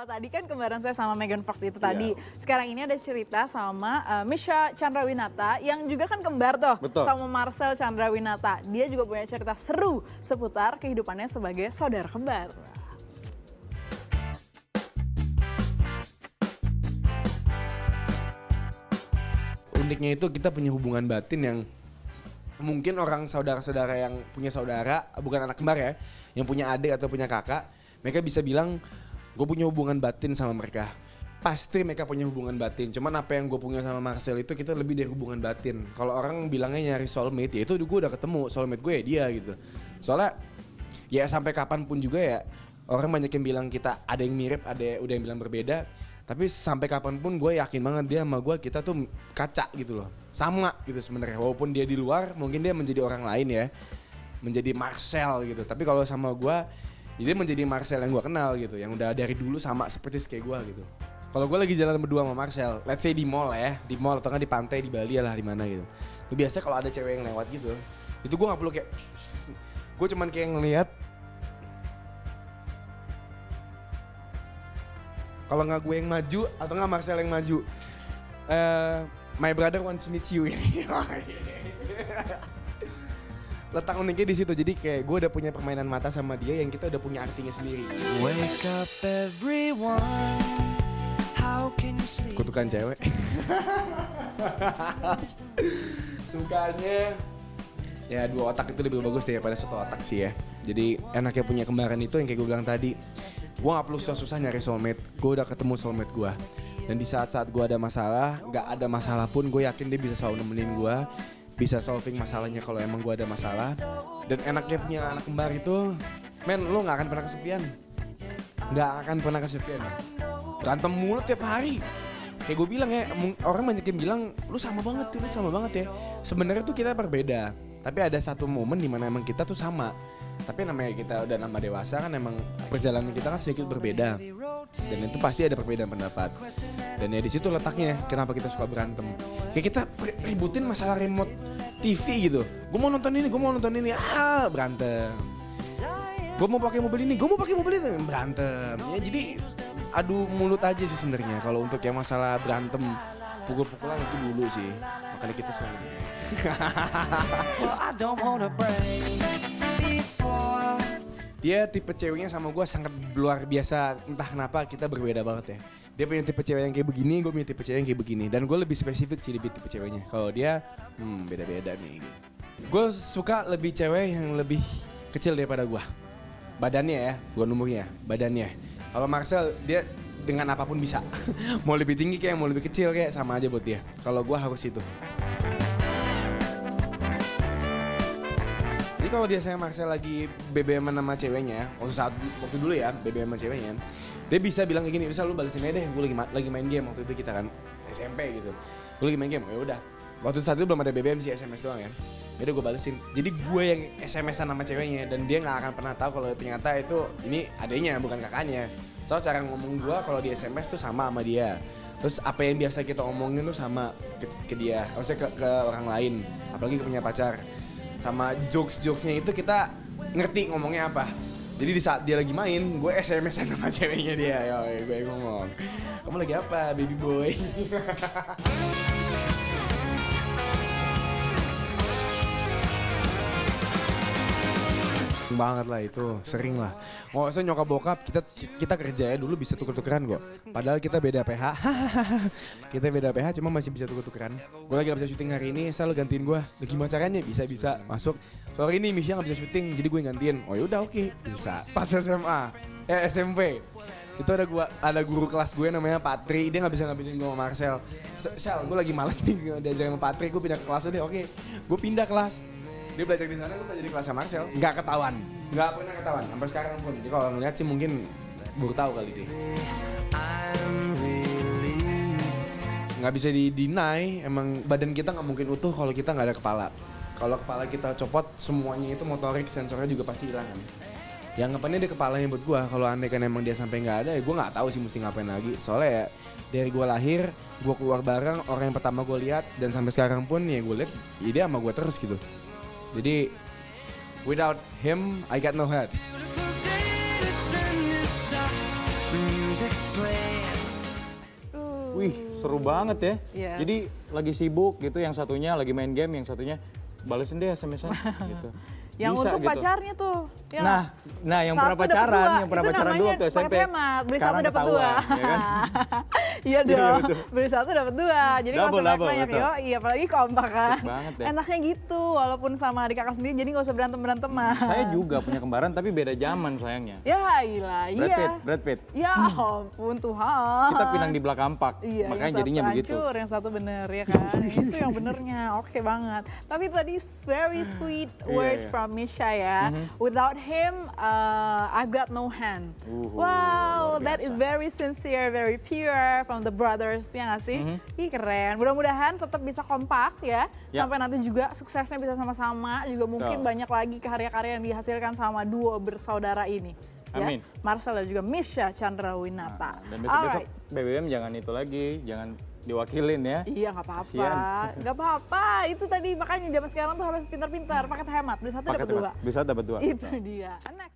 Kalau tadi kan kembaran saya sama Megan Fox itu tadi. Sekarang ini ada cerita sama Misha Chandrawinata yang juga kan kembar tuh. Betul. Sama Marcel Chandrawinata. Dia juga punya cerita seru seputar kehidupannya sebagai saudara kembar. Uniknya itu kita punya hubungan batin yang mungkin orang saudara-saudara yang punya saudara, bukan anak kembar ya, yang punya adik atau punya kakak, mereka bisa bilang, gue punya hubungan batin sama mereka. Pasti mereka punya hubungan batin, cuman apa yang gue punya sama Marcel itu kita lebih dari hubungan batin. Kalau orang bilangnya nyari soulmate, ya itu gue udah ketemu, soulmate gue ya dia gitu. Soalnya ya sampai kapanpun juga ya, orang banyak yang bilang kita ada yang mirip, ada udah yang bilang berbeda. Tapi sampai kapanpun gue yakin banget dia sama gue, kita tuh kaca gitu loh. Sama gitu sebenarnya, walaupun dia di luar mungkin dia menjadi orang lain ya. Menjadi Marcel gitu, tapi kalau sama gue, dia menjadi Marcel yang gue kenal gitu. Yang udah dari dulu sama seperti kayak gue gitu. Kalau gue lagi jalan berdua sama Marcel, let's say di mall ya. Di mall atau kan di pantai, di Bali lah, di mana gitu. Biasanya kalau ada cewek yang lewat gitu, itu gue gak perlu kayak, gue cuman kayak ngeliat. Kalau nggak gue yang maju atau nggak Marcel yang maju, my brother wants to meet you. Letak uniknya di situ. Jadi kayak gue udah punya permainan mata sama dia yang kita udah punya artinya sendiri. Wake up everyone. How can you sleep? Kutukan cewek. Sukanya ya dua otak itu lebih bagus daripada satu otak sih ya. Jadi enaknya punya kembaran itu yang kayak gue bilang tadi, gue gak perlu susah-susah nyari soulmate, gue udah ketemu soulmate gue. Dan di saat-saat gue ada masalah, gak ada masalah pun gue yakin dia bisa selalu nemenin gue, bisa solving masalahnya kalau emang gue ada masalah. Dan enaknya punya anak kembar itu, men, lo gak akan pernah kesepian. Gak akan pernah kesepian. Berantem mulu tiap hari. Kayak gue bilang ya, orang banyak yang bilang, lu sama banget ya. Sebenarnya tuh kita berbeda. Tapi ada satu momen dimana emang kita tuh sama. Tapi namanya kita udah nama dewasa kan emang perjalanan kita kan sedikit berbeda. Dan itu pasti ada perbedaan pendapat. Dan ya di situ letaknya kenapa kita suka berantem. Kayak kita ributin masalah remote TV gitu. Gue mau nonton ini, berantem. Gue mau pakai mobil ini, berantem. Ya jadi adu mulut aja sih sebenarnya. Kalau untuk yang masalah berantem, pukul-pukulan itu dulu sih. Makanya kita selalu Well, I don't wanna break before. Dia tipe ceweknya sama gue sangat luar biasa. Entah kenapa kita berbeda banget ya. Dia punya tipe cewek yang kayak begini, gue punya tipe cewek yang kayak begini. Dan gue lebih spesifik sih di tipe ceweknya. Kalau dia, beda-beda nih. Gue suka lebih cewek yang lebih kecil daripada gue. Badannya ya, bukan umurnya, badannya. Kalau Marcel, dia dengan apapun bisa. Mau lebih tinggi kayak, mau lebih kecil kayak, sama aja buat dia. Kalau gue harus itu. Jadi kalau dia sama Marcel lagi BBM sama ceweknya, waktu dulu ya BBM sama ceweknya, dia bisa bilang kayak gini, bisa lu balesin aja deh, gue lagi main game waktu itu kita kan SMP gitu, gue lagi main game, ya udah. Waktu saat itu belum ada BBM sih, SMS doang kan. Yaudah gue balesin. Jadi gue yang SMS-an sama ceweknya dan dia nggak akan pernah tahu kalau ternyata itu ini adenya bukan kakaknya. Soal cara ngomong gue kalau di SMS tuh sama dia. Terus apa yang biasa kita omongin tuh sama ke dia, maksudnya ke orang lain, apalagi ke punya pacar. Sama jokes-jokesnya itu kita ngerti ngomongnya apa. Jadi di saat dia lagi main, gue SMS-an sama ceweknya dia. Yo, gue ngomong, kamu lagi apa, baby boy? Banget lah itu, sering lah. Nggak usah nyokap bokap, kita kerja ya dulu bisa tuker-tukeran kok. Padahal kita beda PH. Kita beda PH cuma masih bisa tuker-tukeran. Gue lagi gak bisa syuting hari ini, Sal gantiin gue. Gimana caranya? Bisa masuk. Soal ini Misha gak bisa syuting, jadi gue gantiin. Oh yaudah oke, bisa. Pas SMP. Itu ada guru kelas gue namanya Patri, dia gak bisa ngambilin gue sama Marcel. Sal, gue lagi males nih diajarin sama Patri, gue pindah ke kelas deh. Oke, gue pindah kelas. Dia belajar di sana, gue belajar di kelas sama Marcel. Nggak ketahuan, nggak pernah ketahuan sampai sekarang pun. Jadi kalau ngeliat sih mungkin baru tahu kali dia. Nggak bisa di-deny, emang badan kita nggak mungkin utuh kalau kita nggak ada kepala. Kalau kepala kita copot, semuanya itu motorik, sensornya juga pasti hilang kan. Yang ngapainnya di kepalanya buat gue. Kalau andai kan emang dia sampai nggak ada, ya gue nggak tahu sih mesti ngapain lagi. Soalnya ya dari gue lahir, gue keluar bareng, orang yang pertama gue lihat dan sampai sekarang pun ya gue lihat, ya dia sama gue terus gitu. Jadi, without him, I got no head. music's playing. Wih, seru banget ya. Iya. Jadi lagi sibuk gitu, yang satunya lagi main game, yang satunya balesin deh SMS-an gitu. Yang Bisa untuk gitu. pacarnya tuh. Nah, yang pernah Satu dapet pacaran, dua. yang pernah Itu pacaran dulu namanya waktu SMP. paket hemat. Beli Sekarang satu dapat dua. ketahuan, ya kan? Iya Iya, dong. betul. Beli satu dapat dua. Jadi nggak usah Double, banyak betul. yo. Iya, apalagi kompak kan. Asik banget ya. Enaknya gitu, walaupun sama adik kakak sendiri, jadi nggak usah berantem-beranteman. Saya juga punya kembaran tapi beda zaman sayangnya. Ya ilah, iya. Brad Pitt. Ya ampun Tuhan. Kita pinang di belakang kampak, Iya, makanya yang jadinya satu begitu. hancur, yang satu bener ya kan. Itu yang benernya, oke banget. Tapi tadi very sweet words iya. from Misha ya. Without him, I've got no hand. Wow, luar that biasa. is very sincere, very pure from the brothers, ya nggak sih? Ih keren. Mudah-mudahan tetap bisa kompak ya. Ya. Sampai nanti juga suksesnya bisa sama-sama. Juga mungkin Betul. banyak lagi karya-karya yang dihasilkan sama duo bersaudara ini. Amin. Ya? Marcel dan juga Misha Chandrawinata. Dan besok-besok Alright. BBM jangan itu lagi, jangan diwakilin ya. Iya nggak apa-apa, Kasian. nggak apa-apa. Itu tadi makanya zaman sekarang tuh harus pintar-pintar, paket hemat, beli satu dapat Paket dua. hemat. Bisa dapat dua. Itu dia. Next.